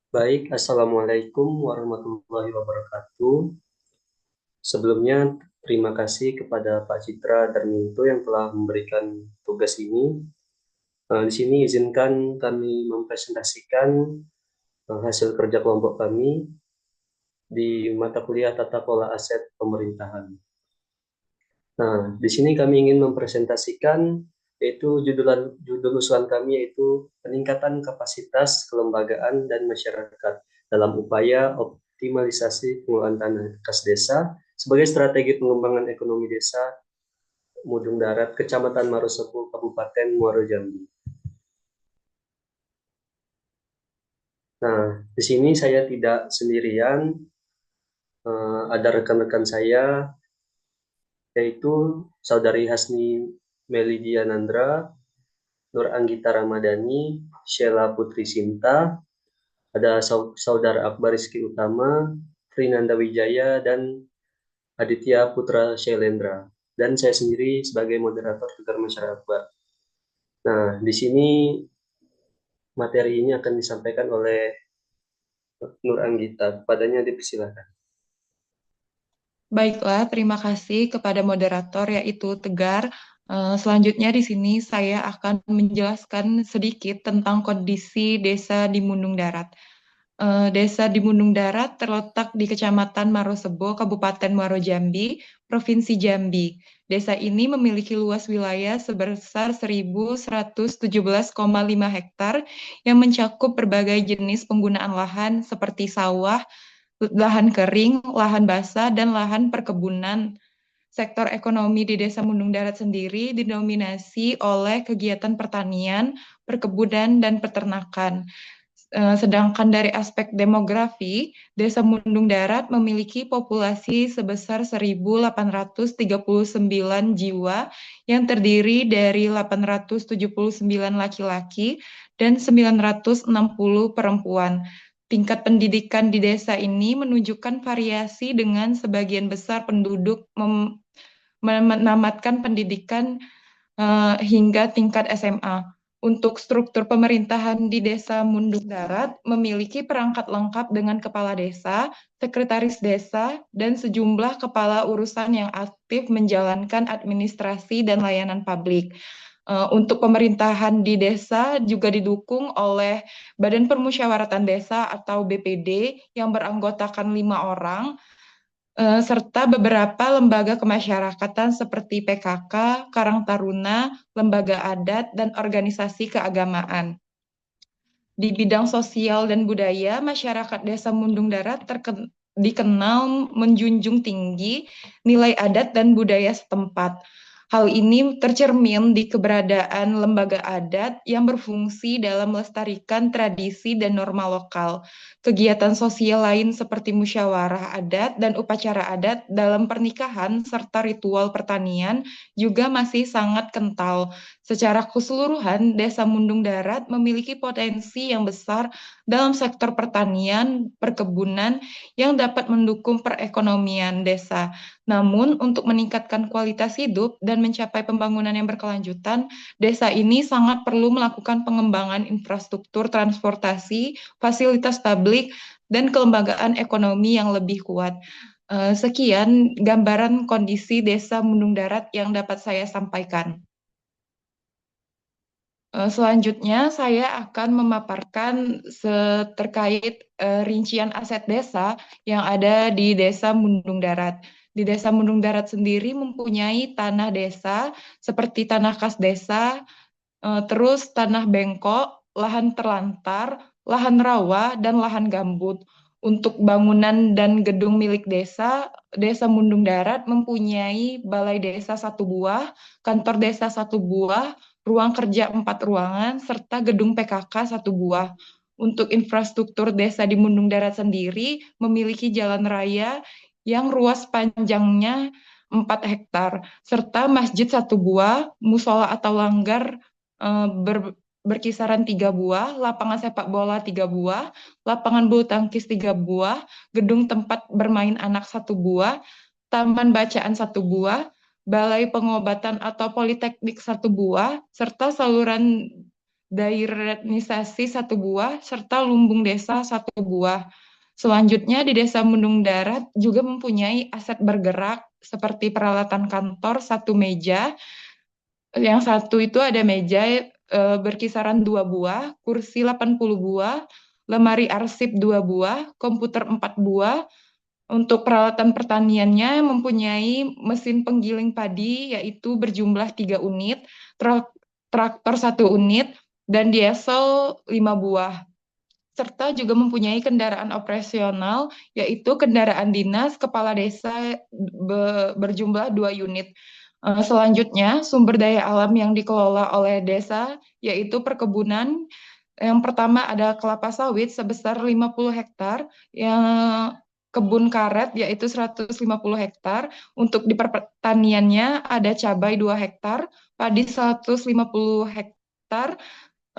Baik, Assalamualaikum warahmatullahi wabarakatuh. Sebelumnya, terima kasih kepada Pak Citra Darminto yang telah memberikan tugas ini. Di sini izinkan kami mempresentasikan hasil kerja kelompok kami di mata kuliah Tata Kelola Aset Pemerintahan. Nah, di sini kami ingin mempresentasikan yaitu judul usulan kami yaitu peningkatan kapasitas kelembagaan dan masyarakat dalam upaya optimalisasi pengelolaan tanah kas desa sebagai strategi pengembangan ekonomi desa Mudung Darat, Kecamatan Marosepu, Kabupaten Muaro Jambi. Nah, di sini saya tidak sendirian, ada rekan-rekan saya yaitu Saudari Hasni Melidia Nandra, Nur Anggita Ramadhani, Sheila Putri Sinta, ada Saudara Akbar Rizky Utama, Trinanda Wijaya, dan Aditya Putra Shailendra. Dan saya sendiri sebagai moderator Tegar Masyarakat Akbar. Nah, di sini materi ini akan disampaikan oleh Nur Anggita. Padanya dipersilakan. Baiklah, terima kasih kepada moderator yaitu Tegar. Selanjutnya di sini saya akan menjelaskan sedikit tentang kondisi desa di Mundung Darat. Desa di Mundung Darat terletak di Kecamatan Marosebo, Kabupaten Muaro Jambi, Provinsi Jambi. Desa ini memiliki luas wilayah sebesar 1.117,5 hektar yang mencakup berbagai jenis penggunaan lahan seperti sawah, lahan kering, lahan basah, dan lahan perkebunan. Sektor ekonomi di Desa Mundung Darat sendiri didominasi oleh kegiatan pertanian, perkebunan, dan peternakan. Sedangkan dari aspek demografi, Desa Mundung Darat memiliki populasi sebesar 1.839 jiwa yang terdiri dari 879 laki-laki dan 960 perempuan. Tingkat pendidikan di desa ini menunjukkan variasi dengan sebagian besar penduduk menamatkan pendidikan hingga tingkat SMA. Untuk struktur pemerintahan di Desa Mundung Darat memiliki perangkat lengkap dengan kepala desa, sekretaris desa, dan sejumlah kepala urusan yang aktif menjalankan administrasi dan layanan publik. Untuk pemerintahan di desa juga didukung oleh Badan Permusyawaratan Desa atau BPD yang beranggotakan 5 orang, serta beberapa lembaga kemasyarakatan seperti PKK, Karang Taruna, lembaga adat, dan organisasi keagamaan. Di bidang sosial dan budaya, masyarakat Desa Mundung Darat dikenal menjunjung tinggi nilai adat dan budaya setempat. Hal ini tercermin di keberadaan lembaga adat yang berfungsi dalam melestarikan tradisi dan norma lokal. Kegiatan sosial lain seperti musyawarah adat dan upacara adat dalam pernikahan serta ritual pertanian juga masih sangat kental. Secara keseluruhan, Desa Mundung Darat memiliki potensi yang besar dalam sektor pertanian, perkebunan yang dapat mendukung perekonomian desa. Namun, untuk meningkatkan kualitas hidup dan mencapai pembangunan yang berkelanjutan, desa ini sangat perlu melakukan pengembangan infrastruktur transportasi, fasilitas publik, dan kelembagaan ekonomi yang lebih kuat. Sekian gambaran kondisi Desa Mundung Darat yang dapat saya sampaikan. Selanjutnya, saya akan memaparkan terkait rincian aset desa yang ada di Desa Mundung Darat. Di Desa Mundung Darat sendiri mempunyai tanah desa seperti tanah kas desa, terus tanah bengkok, lahan terlantar, lahan rawa, dan lahan gambut. Untuk bangunan dan gedung milik desa, Desa Mundung Darat mempunyai balai desa 1 buah, kantor desa 1 buah, ruang kerja 4 ruangan, serta gedung PKK 1 buah. Untuk infrastruktur desa di Mundung Darat sendiri memiliki jalan raya yang ruas panjangnya 4 hektar, serta masjid 1 buah, musola atau langgar berkisaran 3 buah, lapangan sepak bola 3 buah, lapangan bulu tangkis 3 buah, gedung tempat bermain anak 1 buah, taman bacaan 1 buah, balai pengobatan atau politeknik 1 buah, serta saluran dairenisasi 1 buah, serta lumbung desa 1 buah. Selanjutnya di Desa Mundung Darat juga mempunyai aset bergerak seperti peralatan kantor 1 meja. Yang satu itu ada meja berkisaran 2 buah, kursi 80 buah, lemari arsip 2 buah, komputer 4 buah. Untuk peralatan pertaniannya mempunyai mesin penggiling padi yaitu berjumlah 3 unit, traktor 1 unit, dan diesel 5 buah. Serta juga mempunyai kendaraan operasional yaitu kendaraan dinas kepala desa berjumlah 2 unit. Selanjutnya, sumber daya alam yang dikelola oleh desa yaitu perkebunan. Yang pertama ada kelapa sawit sebesar 50 hektar, yang kebun karet yaitu 150 hektar. Untuk di pertaniannya ada cabai 2 hektar, padi 150 hektar,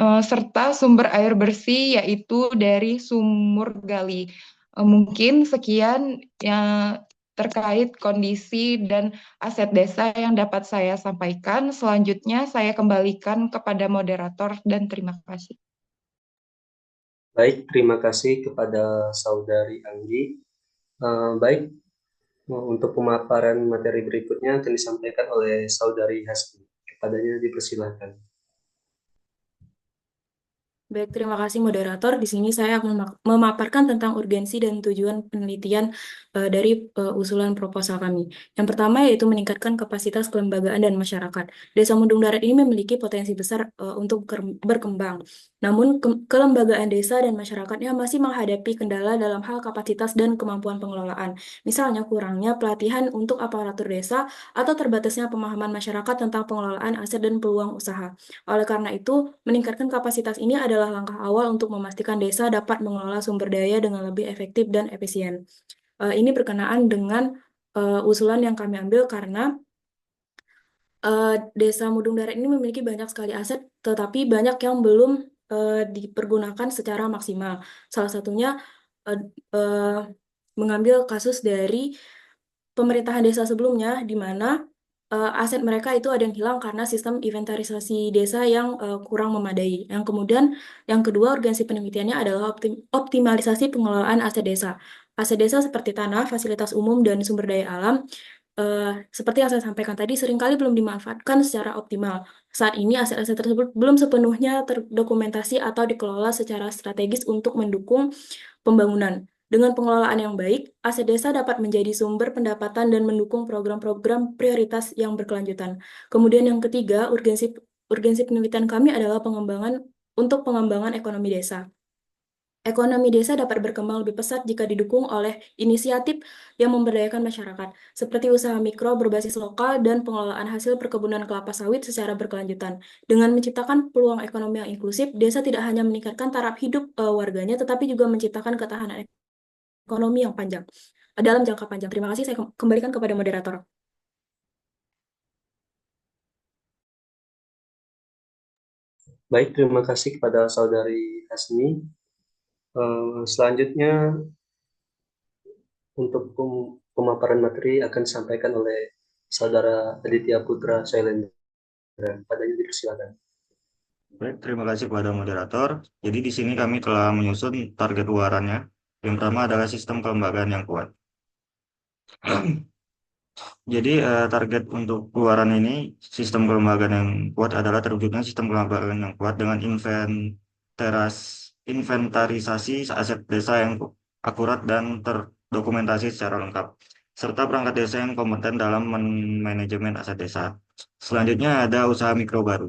serta sumber air bersih yaitu dari sumur gali. Mungkin sekian yang terkait kondisi dan aset desa yang dapat saya sampaikan. Selanjutnya saya kembalikan kepada moderator dan terima kasih. Baik, terima kasih kepada Saudari Anggi. Baik, untuk pemaparan materi berikutnya akan disampaikan oleh Saudari Hasbi. Kepadanya dipersilakan. Baik, terima kasih moderator. Di sini saya akan memaparkan tentang urgensi dan tujuan penelitian dari usulan proposal kami. Yang pertama yaitu meningkatkan kapasitas kelembagaan dan masyarakat. Desa Mundung Darat ini memiliki potensi besar untuk berkembang. Namun kelembagaan desa dan masyarakatnya masih menghadapi kendala dalam hal kapasitas dan kemampuan pengelolaan. Misalnya kurangnya pelatihan untuk aparatur desa atau terbatasnya pemahaman masyarakat tentang pengelolaan aset dan peluang usaha. Oleh karena itu, meningkatkan kapasitas ini adalah langkah awal untuk memastikan desa dapat mengelola sumber daya dengan lebih efektif dan efisien. Ini berkenaan dengan usulan yang kami ambil karena Desa Mundung Darat ini memiliki banyak sekali aset, tetapi banyak yang belum dipergunakan secara maksimal. Salah satunya uh, uh, mengambil kasus dari pemerintahan desa sebelumnya, di mana aset mereka itu ada yang hilang karena sistem inventarisasi desa yang kurang memadai. Yang kemudian, yang kedua, urgensi penelitiannya adalah optimalisasi pengelolaan aset desa. Aset desa seperti tanah, fasilitas umum, dan sumber daya alam, seperti yang saya sampaikan tadi, seringkali belum dimanfaatkan secara optimal. Saat ini, aset-aset tersebut belum sepenuhnya terdokumentasi atau dikelola secara strategis untuk mendukung pembangunan. Dengan pengelolaan yang baik, aset desa dapat menjadi sumber pendapatan dan mendukung program-program prioritas yang berkelanjutan. Kemudian yang ketiga, urgensi penelitian kami adalah pengembangan ekonomi desa. Ekonomi desa dapat berkembang lebih pesat jika didukung oleh inisiatif yang memberdayakan masyarakat, seperti usaha mikro berbasis lokal dan pengelolaan hasil perkebunan kelapa sawit secara berkelanjutan. Dengan menciptakan peluang ekonomi yang inklusif, desa tidak hanya meningkatkan taraf hidup warganya, tetapi juga menciptakan ketahanan ekonomi yang panjang, dalam jangka panjang. Terima kasih, saya kembalikan kepada moderator. Baik, terima kasih kepada Saudari Hasmi. Selanjutnya untuk pemaparan materi akan disampaikan oleh Saudara Aditya Putra Shailendra. Padanya dipersilakan. Baik, terima kasih kepada moderator. Jadi di sini kami telah menyusun target luarannya. Yang pertama adalah sistem kelembagaan yang kuat. Jadi target untuk keluaran ini, sistem kelembagaan yang kuat adalah terwujudnya sistem kelembagaan yang kuat dengan inventarisasi aset desa yang akurat dan terdokumentasi secara lengkap, serta perangkat desa yang kompeten dalam manajemen aset desa. Selanjutnya ada usaha mikro baru.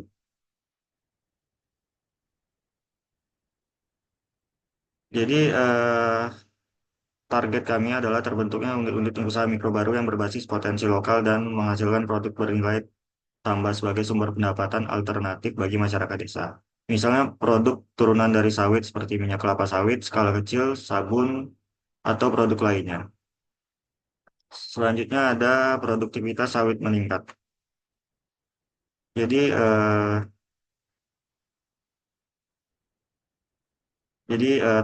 Jadi target kami adalah terbentuknya unit usaha mikro baru yang berbasis potensi lokal dan menghasilkan produk bernilai tambah sebagai sumber pendapatan alternatif bagi masyarakat desa. Misalnya produk turunan dari sawit seperti minyak kelapa sawit, skala kecil, sabun, atau produk lainnya. Selanjutnya ada produktivitas sawit meningkat. Jadi,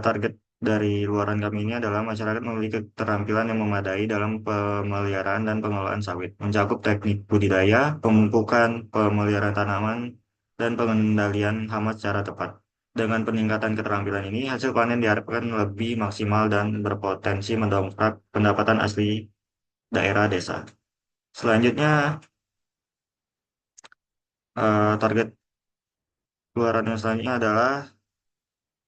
target dari luaran kami ini adalah masyarakat memiliki keterampilan yang memadai dalam pemeliharaan dan pengelolaan sawit, mencakup teknik budidaya, pemupukan, pemeliharaan tanaman, dan pengendalian hama secara tepat. Dengan peningkatan keterampilan ini, hasil panen diharapkan lebih maksimal dan berpotensi mendongkrak pendapatan asli daerah desa. Selanjutnya, target keluaran yang selanjutnya adalah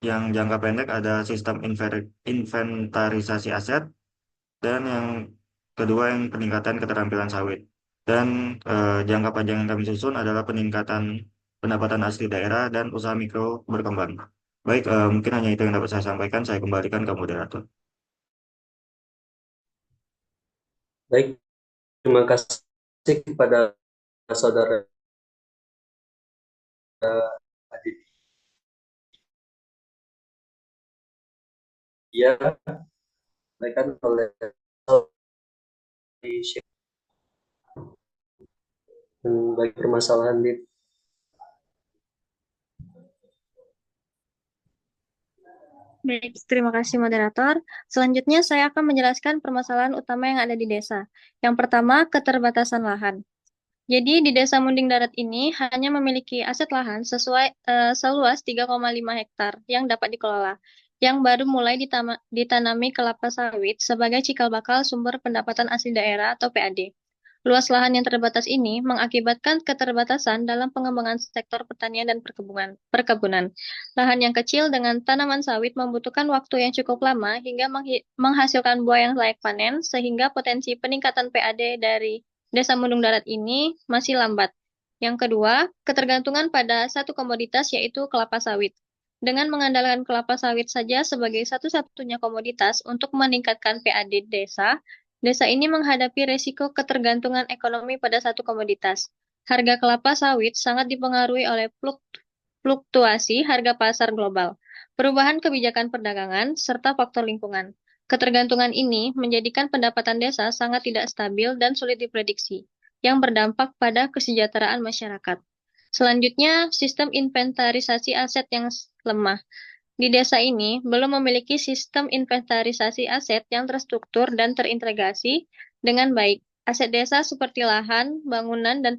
yang jangka pendek ada sistem inventarisasi aset, dan yang kedua yang peningkatan keterampilan sawit. Dan jangka panjang yang kami susun adalah peningkatan pendapatan asli daerah dan usaha mikro berkembang. Baik, mungkin hanya itu yang dapat saya sampaikan. Saya kembalikan ke moderator. Baik, terima kasih kepada saudara Aditya, sampaikan oleh bagi permasalahan di Baik, terima kasih moderator. Selanjutnya saya akan menjelaskan permasalahan utama yang ada di desa. Yang pertama, keterbatasan lahan. Jadi di Desa Munding Darat ini hanya memiliki aset lahan seluas 3,5 hektar yang dapat dikelola, yang baru mulai ditanami kelapa sawit sebagai cikal bakal sumber pendapatan asli daerah atau PAD. Luas lahan yang terbatas ini mengakibatkan keterbatasan dalam pengembangan sektor pertanian dan perkebunan. Lahan yang kecil dengan tanaman sawit membutuhkan waktu yang cukup lama hingga menghasilkan buah yang layak panen, sehingga potensi peningkatan PAD dari Desa Mundung Darat ini masih lambat. Yang kedua, ketergantungan pada satu komoditas yaitu kelapa sawit. Dengan mengandalkan kelapa sawit saja sebagai satu-satunya komoditas untuk meningkatkan PAD desa, desa ini menghadapi resiko ketergantungan ekonomi pada satu komoditas. Harga kelapa sawit sangat dipengaruhi oleh fluktuasi harga pasar global, perubahan kebijakan perdagangan, serta faktor lingkungan. Ketergantungan ini menjadikan pendapatan desa sangat tidak stabil dan sulit diprediksi, yang berdampak pada kesejahteraan masyarakat. Selanjutnya, sistem inventarisasi aset yang lemah. Di desa ini belum memiliki sistem inventarisasi aset yang terstruktur dan terintegrasi dengan baik. Aset desa seperti lahan, bangunan, dan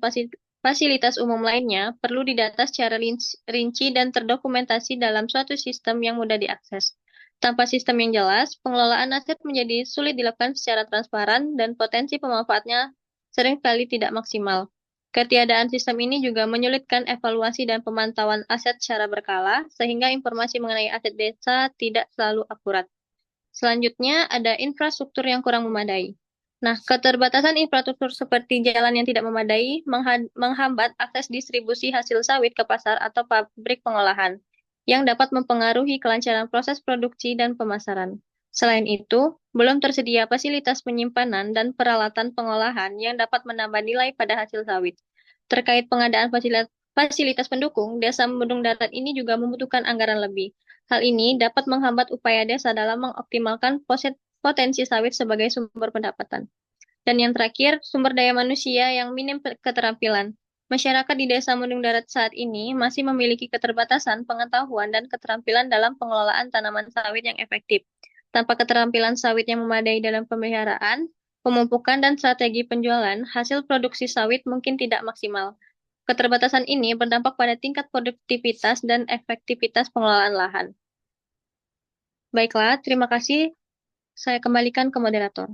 fasilitas umum lainnya perlu didata secara rinci dan terdokumentasi dalam suatu sistem yang mudah diakses. Tanpa sistem yang jelas, pengelolaan aset menjadi sulit dilakukan secara transparan dan potensi pemanfaatnya seringkali tidak maksimal. Ketiadaan sistem ini juga menyulitkan evaluasi dan pemantauan aset secara berkala, sehingga informasi mengenai aset desa tidak selalu akurat. Selanjutnya, ada infrastruktur yang kurang memadai. Nah, keterbatasan infrastruktur seperti jalan yang tidak memadai menghambat akses distribusi hasil sawit ke pasar atau pabrik pengolahan, yang dapat mempengaruhi kelancaran proses produksi dan pemasaran. Selain itu, belum tersedia fasilitas penyimpanan dan peralatan pengolahan yang dapat menambah nilai pada hasil sawit. Terkait pengadaan fasilitas pendukung, Desa Mundung Darat ini juga membutuhkan anggaran lebih. Hal ini dapat menghambat upaya desa dalam mengoptimalkan potensi sawit sebagai sumber pendapatan. Dan yang terakhir, sumber daya manusia yang minim keterampilan. Masyarakat di Desa Mundung Darat saat ini masih memiliki keterbatasan pengetahuan dan keterampilan dalam pengelolaan tanaman sawit yang efektif. Tanpa keterampilan sawit yang memadai dalam pemeliharaan, pemupukan, dan strategi penjualan, hasil produksi sawit mungkin tidak maksimal. Keterbatasan ini berdampak pada tingkat produktivitas dan efektivitas pengelolaan lahan. Baiklah, terima kasih. Saya kembalikan ke moderator.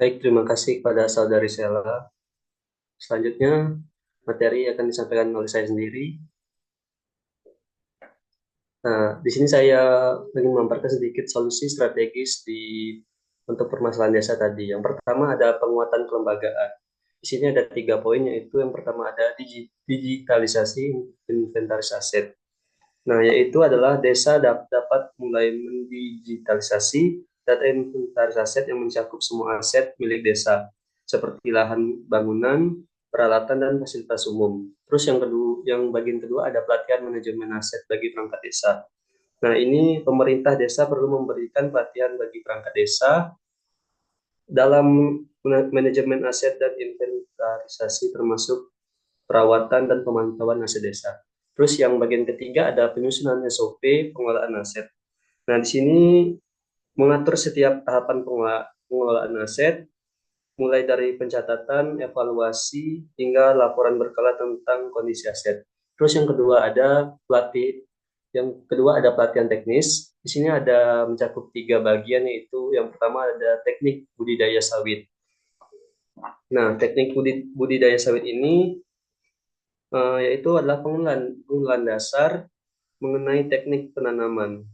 Baik, terima kasih kepada saudari Sela. Selanjutnya, materi akan disampaikan oleh saya sendiri. Nah, di sini saya ingin memaparkan sedikit solusi strategis untuk permasalahan desa tadi. Yang pertama ada penguatan kelembagaan. Di sini ada 3 poin, yaitu yang pertama ada digitalisasi inventaris aset. Nah, yaitu adalah desa dapat mulai mendigitalisasi data inventaris aset yang mencakup semua aset milik desa, seperti lahan bangunan, peralatan, dan fasilitas umum. Terus yang bagian kedua ada pelatihan manajemen aset bagi perangkat desa. Nah, ini pemerintah desa perlu memberikan pelatihan bagi perangkat desa dalam manajemen aset dan inventarisasi, termasuk perawatan dan pemantauan aset desa. Terus yang bagian ketiga ada penyusunan SOP pengelolaan aset. Nah, di sini mengatur setiap tahapan pengelolaan aset, mulai dari pencatatan, evaluasi, hingga laporan berkala tentang kondisi aset. Terus yang kedua ada pelatihan teknis. Di sini ada mencakup 3 bagian, yaitu yang pertama ada teknik budidaya sawit. Nah, teknik budidaya sawit ini yaitu adalah pengenalan dasar mengenai teknik penanaman,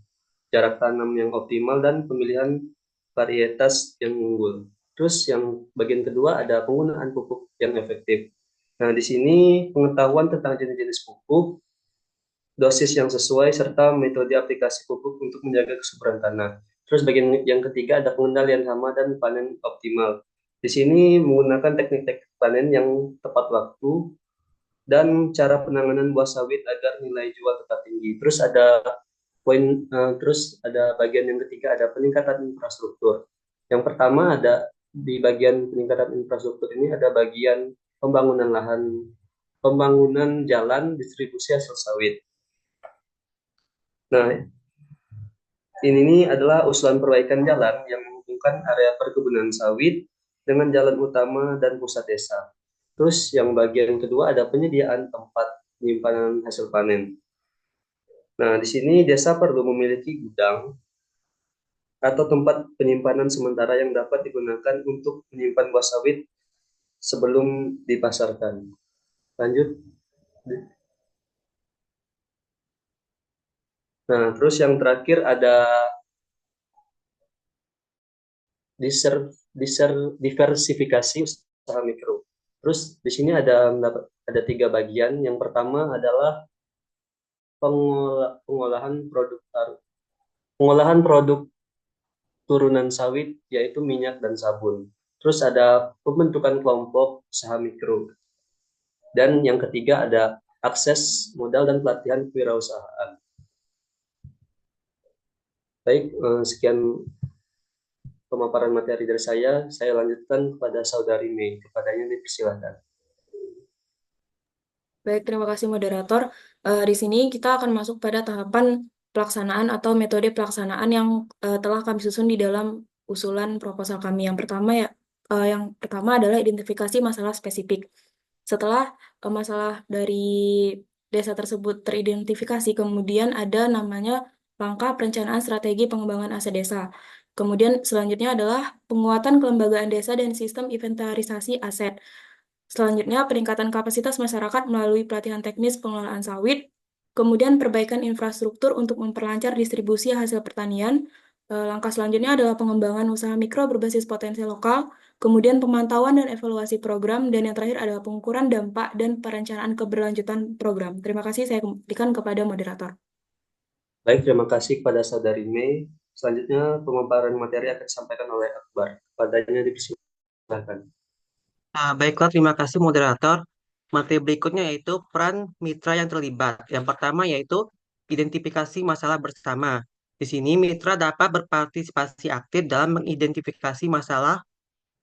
jarak tanam yang optimal, dan pemilihan varietas yang unggul. Terus yang bagian kedua ada penggunaan pupuk yang efektif. Nah, di sini pengetahuan tentang jenis-jenis pupuk, dosis yang sesuai, serta metode aplikasi pupuk untuk menjaga kesuburan tanah. Terus bagian yang ketiga ada pengendalian hama dan panen optimal. Di sini menggunakan teknik-teknik panen yang tepat waktu dan cara penanganan buah sawit agar nilai jual tetap tinggi. Terus ada bagian yang ketiga ada peningkatan infrastruktur. Yang pertama ada di bagian peningkatan infrastruktur ini ada bagian pembangunan lahan, pembangunan jalan, distribusi hasil sawit. Nah, ini adalah usulan perbaikan jalan yang menghubungkan area perkebunan sawit dengan jalan utama dan pusat desa. Terus yang bagian kedua ada penyediaan tempat penyimpanan hasil panen. Nah, di sini desa perlu memiliki gudang atau tempat penyimpanan sementara yang dapat digunakan untuk menyimpan buah sawit sebelum dipasarkan. Lanjut. Nah, terus yang terakhir ada diversifikasi usaha mikro. Terus di sini ada 3 bagian. Yang pertama adalah pengolahan produk turunan sawit, yaitu minyak dan sabun. Terus ada pembentukan kelompok usaha mikro. Dan yang ketiga ada akses modal dan pelatihan kewirausahaan. Baik, sekian pemaparan materi dari saya lanjutkan kepada Saudari Mei. Kepadanya dipersilakan. Baik, terima kasih moderator. Di sini kita akan masuk pada tahapan pelaksanaan atau metode pelaksanaan yang telah kami susun di dalam usulan proposal kami. Yang pertama adalah identifikasi masalah spesifik. Setelah masalah dari desa tersebut teridentifikasi, kemudian ada namanya langkah perencanaan strategi pengembangan aset desa. Kemudian selanjutnya adalah penguatan kelembagaan desa dan sistem inventarisasi aset. Selanjutnya, peningkatan kapasitas masyarakat melalui pelatihan teknis pengelolaan sawit, kemudian perbaikan infrastruktur untuk memperlancar distribusi hasil pertanian. Langkah selanjutnya adalah pengembangan usaha mikro berbasis potensi lokal, kemudian pemantauan dan evaluasi program, dan yang terakhir adalah pengukuran dampak dan perencanaan keberlanjutan program. Terima kasih, saya kembalikan kepada moderator. Baik, terima kasih kepada Saudari Mei. Selanjutnya pemaparan materi akan disampaikan oleh Akbar. Kepadanya dipersilakan. Baiklah, terima kasih moderator. Materi berikutnya yaitu peran mitra yang terlibat. Yang pertama yaitu identifikasi masalah bersama. Di sini mitra dapat berpartisipasi aktif dalam mengidentifikasi masalah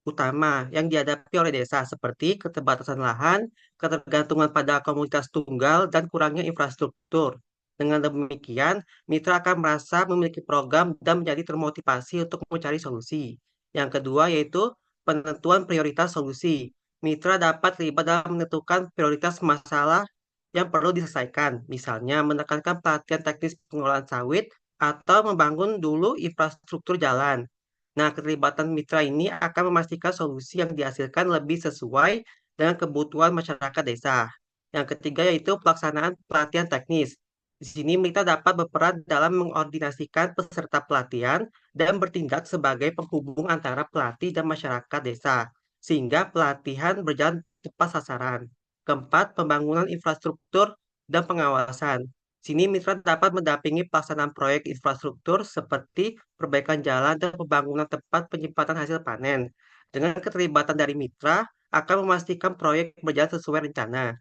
utama yang dihadapi oleh desa seperti keterbatasan lahan, ketergantungan pada komunitas tunggal, dan kurangnya infrastruktur. Dengan demikian, mitra akan merasa memiliki program dan menjadi termotivasi untuk mencari solusi. Yang kedua yaitu penentuan prioritas solusi. Mitra dapat terlibat dalam menentukan prioritas masalah yang perlu diselesaikan, misalnya menekankan pelatihan teknis pengelolaan sawit atau membangun dulu infrastruktur jalan. Nah, keterlibatan mitra ini akan memastikan solusi yang dihasilkan lebih sesuai dengan kebutuhan masyarakat desa. Yang ketiga yaitu pelaksanaan pelatihan teknis. Di sini mitra dapat berperan dalam mengordinasikan peserta pelatihan dan bertindak sebagai penghubung antara pelatih dan masyarakat desa, sehingga pelatihan berjalan tepat sasaran. Keempat, pembangunan infrastruktur dan pengawasan. Sini mitra dapat mendampingi pelaksanaan proyek infrastruktur seperti perbaikan jalan dan pembangunan tempat penyimpanan hasil panen. Dengan keterlibatan dari mitra, akan memastikan proyek berjalan sesuai rencana.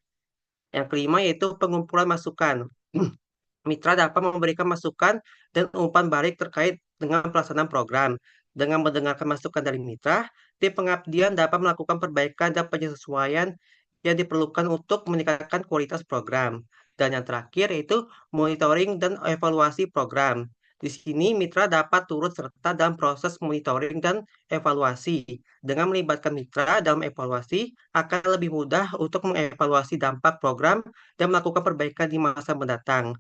Yang kelima yaitu pengumpulan masukan. Mitra dapat memberikan masukan dan umpan balik terkait dengan pelaksanaan program. Dengan mendengarkan masukan dari mitra, tim pengabdian dapat melakukan perbaikan dan penyesuaian yang diperlukan untuk meningkatkan kualitas program. Dan yang terakhir yaitu monitoring dan evaluasi program. Di sini mitra dapat turut serta dalam proses monitoring dan evaluasi. Dengan melibatkan mitra dalam evaluasi, akan lebih mudah untuk mengevaluasi dampak program dan melakukan perbaikan di masa mendatang.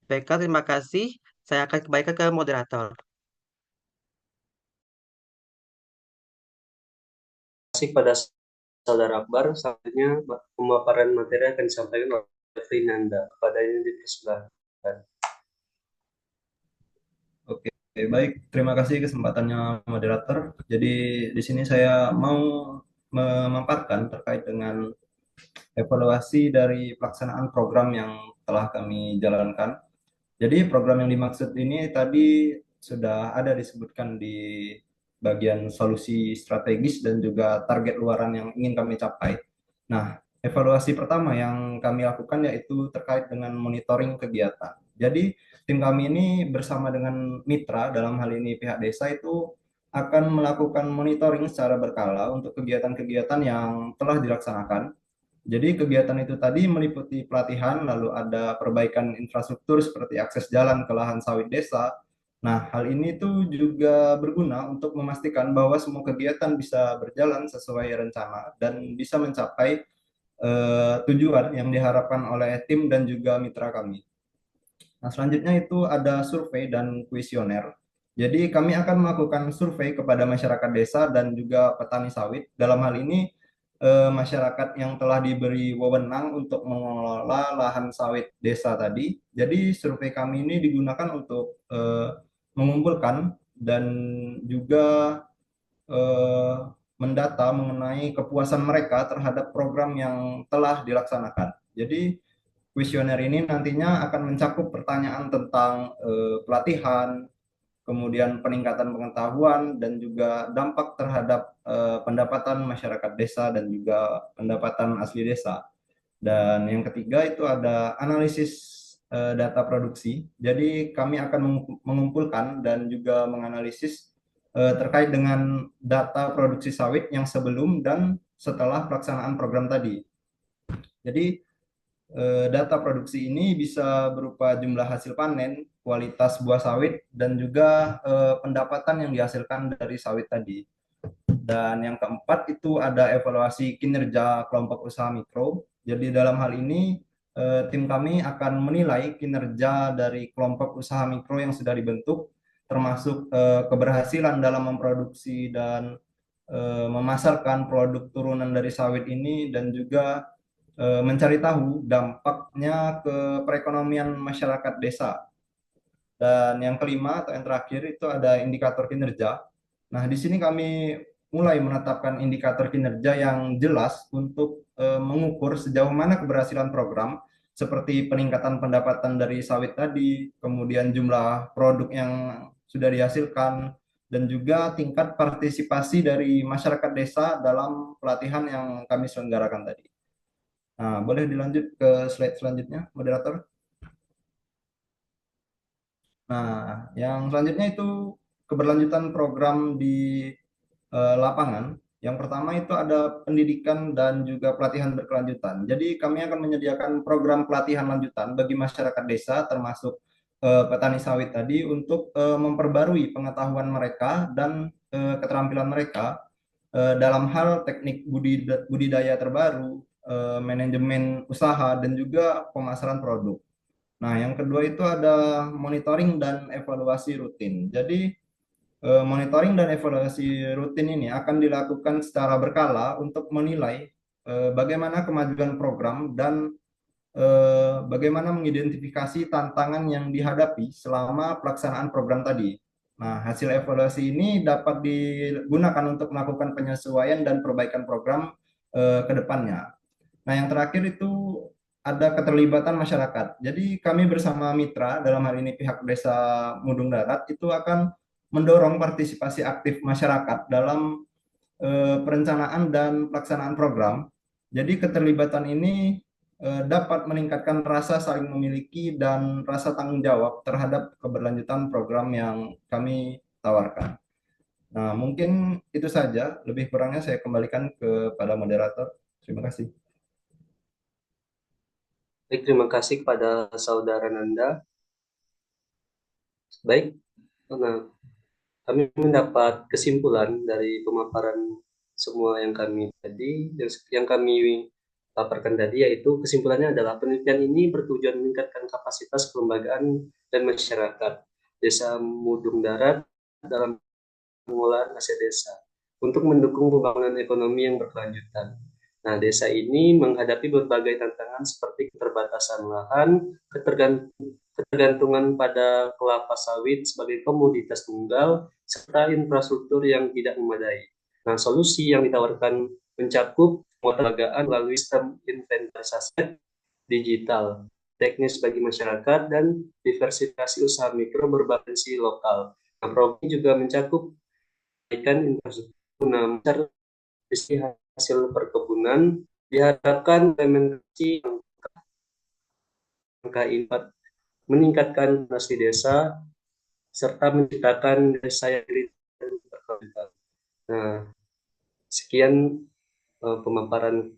Baiklah, terima kasih. Saya akan kembalikan ke moderator. Terima kasih kepada Saudara Akbar. Selanjutnya pemaparan materi akan disampaikan oleh Frinanda. Kepada ini dipersilakan. Oke, baik. Terima kasih kesempatannya moderator. Jadi di sini saya mau memaparkan terkait dengan evaluasi dari pelaksanaan program yang telah kami jalankan. Jadi program yang dimaksud ini tadi sudah ada disebutkan di bagian solusi strategis dan juga target luaran yang ingin kami capai. Nah, evaluasi pertama yang kami lakukan yaitu terkait dengan monitoring kegiatan. Jadi tim kami ini bersama dengan mitra dalam hal ini pihak desa itu akan melakukan monitoring secara berkala untuk kegiatan-kegiatan yang telah dilaksanakan. Jadi kegiatan itu tadi meliputi pelatihan, lalu ada perbaikan infrastruktur seperti akses jalan ke lahan sawit desa. Nah, hal ini tuh juga berguna untuk memastikan bahwa semua kegiatan bisa berjalan sesuai rencana dan bisa mencapai tujuan yang diharapkan oleh tim dan juga mitra kami. Nah, selanjutnya itu ada survei dan kuesioner. Jadi kami akan melakukan survei kepada masyarakat desa dan juga petani sawit. Dalam hal ini masyarakat yang telah diberi wewenang untuk mengelola lahan sawit desa tadi. Jadi survei kami ini digunakan untuk mengumpulkan dan juga eh, mendata mengenai kepuasan mereka terhadap program yang telah dilaksanakan. Jadi kuesioner ini nantinya akan mencakup pertanyaan tentang pelatihan, kemudian peningkatan pengetahuan dan juga dampak terhadap pendapatan masyarakat desa dan juga pendapatan asli desa. Dan yang ketiga itu ada analisis data produksi. Jadi kami akan mengumpulkan dan juga menganalisis terkait dengan data produksi sawit yang sebelum dan setelah pelaksanaan program tadi. Jadi data produksi ini bisa berupa jumlah hasil panen, kualitas buah sawit, dan juga pendapatan yang dihasilkan dari sawit tadi. Dan yang keempat itu ada evaluasi kinerja kelompok usaha mikro. Jadi dalam hal ini tim kami akan menilai kinerja dari kelompok usaha mikro yang sudah dibentuk, termasuk keberhasilan dalam memproduksi dan memasarkan produk turunan dari sawit ini dan juga mencari tahu dampaknya ke perekonomian masyarakat desa. Dan yang kelima atau yang terakhir itu ada indikator kinerja. Nah, di sini kami mulai menetapkan indikator kinerja yang jelas untuk mengukur sejauh mana keberhasilan program seperti peningkatan pendapatan dari sawit tadi, kemudian jumlah produk yang sudah dihasilkan, dan juga tingkat partisipasi dari masyarakat desa dalam pelatihan yang kami selenggarakan tadi. Nah, boleh dilanjut ke slide selanjutnya, moderator. Nah, yang selanjutnya itu keberlanjutan program di lapangan. Yang pertama itu ada pendidikan dan juga pelatihan berkelanjutan. Jadi kami akan menyediakan program pelatihan lanjutan bagi masyarakat desa termasuk petani sawit tadi untuk memperbarui pengetahuan mereka dan keterampilan mereka dalam hal teknik budidaya terbaru, manajemen usaha dan juga pemasaran produk. Nah, yang kedua itu ada monitoring dan evaluasi rutin. Jadi monitoring dan evaluasi rutin ini akan dilakukan secara berkala untuk menilai bagaimana kemajuan program dan bagaimana mengidentifikasi tantangan yang dihadapi selama pelaksanaan program tadi. Nah, hasil evaluasi ini dapat digunakan untuk melakukan penyesuaian dan perbaikan program ke depannya. Nah, yang terakhir itu ada keterlibatan masyarakat. Jadi kami bersama mitra, dalam hal ini pihak Desa Mundung Darat, itu akan mendorong partisipasi aktif masyarakat dalam perencanaan dan pelaksanaan program. Jadi keterlibatan ini dapat meningkatkan rasa saling memiliki dan rasa tanggung jawab terhadap keberlanjutan program yang kami tawarkan. Nah, mungkin itu saja. Lebih kurangnya saya kembalikan kepada moderator. Terima kasih. Baik, terima kasih kepada Saudara Nanda. Baik, Nah, kami mendapat kesimpulan dari pemaparan semua yang kami paparkan tadi, yaitu kesimpulannya adalah penelitian ini bertujuan meningkatkan kapasitas kelembagaan dan masyarakat Desa Mundung Darat dalam pengelolaan aset desa untuk mendukung pembangunan ekonomi yang berkelanjutan. Nah, desa ini menghadapi berbagai tantangan seperti keterbatasan lahan, ketergantungan pada kelapa sawit sebagai komoditas tunggal, serta infrastruktur yang tidak memadai. Nah, solusi yang ditawarkan mencakup kelembagaan melalui sistem inventarisasi digital, teknis bagi masyarakat, dan diversifikasi usaha mikro berbasis lokal. Nah, program ini juga mencakup perbaikan infrastruktur guna mencapai hasil perkebunan. Diharapkan implementasi angka impact meningkatkan produksi desa serta menciptakan desa yang berkelanjutan. Nah, sekian pemaparan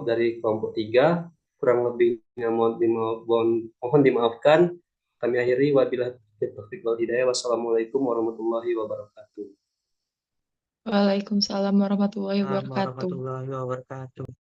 dari kelompok 3. Kurang lebihnya mohon dimaafkan. Kami akhiri, wabillahi taufiq wal hidayah. Wassalamualaikum warahmatullahi wabarakatuh. Waalaikumsalam warahmatullahi Assalamualaikum wabarakatuh. warahmatullahi wabarakatuh.